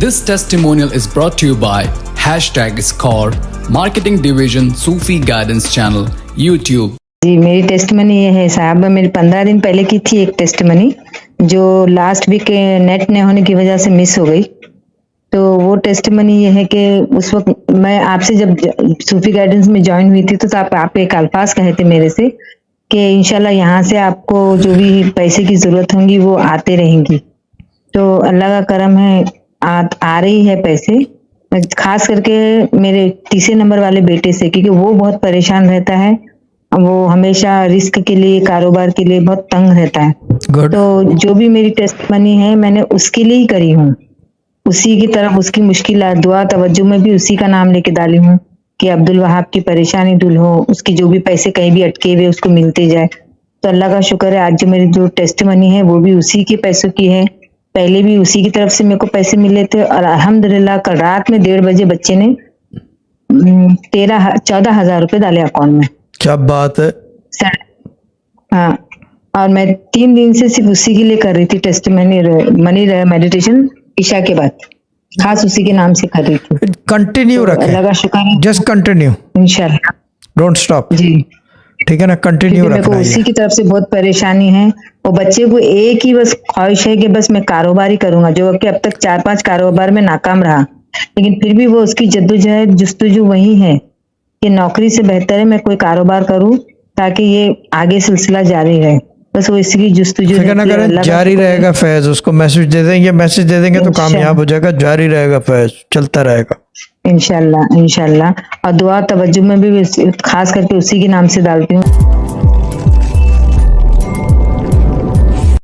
This testimonial is brought to you by #Score, Marketing Division, Sufi Guidance Channel, YouTube. जी, मेरी testimony ये है साहब, मेरी 15 दिन पहले की थी एक टेस्टमनी जो लास्ट वीक नेट न होने की वजह से मिस हो गई। तो वो टेस्टमनी ये है कि उस वक्त मैं आपसे जब सूफी गाइडेंस में ज्वाइन हुई थी तो आप एक अल्फाज कहे थे मेरे से कि इंशाल्लाह यहाँ से आपको जो भी पैसे की जरूरत होंगी वो आते रहेंगी। तो अल्लाह का करम है, आ रही है पैसे, खास करके मेरे तीसरे नंबर वाले बेटे से, क्योंकि वो बहुत परेशान रहता है, वो हमेशा रिस्क के लिए, कारोबार के लिए बहुत तंग रहता है। तो जो भी मेरी टेस्टमनी है मैंने उसके लिए ही करी हूँ, उसी की तरफ उसकी मुश्किल दुआ तवज्जो में भी उसी का नाम लेके डाली हूँ कि अब्दुल वहाब की परेशानी दूर हो, उसकी जो भी पैसे कहीं भी अटके हुए उसको मिलते जाए। तो अल्लाह का शुक्र है आज जो मेरी जो टेस्टमनी है वो भी उसी के पैसों की है। पहले भी उसी की तरफ से मेरे को पैसे मिले थे और अल्हम्दुलिल्लाह कल रात में 1:30 बजे बच्चे ने 14,000 रुपए डाले अकाउंट में। क्या बात है। हाँ, और मैं 3 दिन से सिर्फ उसी के लिए कर रही थी टेस्टमनी मनी मेडिटेशन, इशा के बाद खास उसी के नाम से कर रही थी। कंटिन्यू रखें, अल्लाह का शुक्र है, जस्ट कंटिन्यू, इंशाल्लाह, डोंट स्टॉप। जी ठीक है ना, कंटिन्यू मेरे को रखना उसी है। की तरफ से बहुत परेशानी है। वो बच्चे को एक ही बस ख्वाहिश है कि बस मैं कारोबार ही करूंगा, जो कि अब तक 4-5 कारोबार में नाकाम रहा, लेकिन फिर भी वो उसकी जद्दोजहद जुस्तजू वही है कि नौकरी से बेहतर है मैं कोई कारोबार करूं ताकि ये आगे सिलसिला जारी रहे। बस वो इसकी जुस्तजू फिक्र ना करें, जारी रहेगा फैज। उसको मैसेज दे देंगे, मैसेज दे देंगे तो कामयाब हो जाएगा, जारी रहेगा फैज, चलता रहेगा इंशाल्लाह इंशाल्लाह। और दुआ तवज्जो में भी खास करके उसी के नाम से डालती हूँ।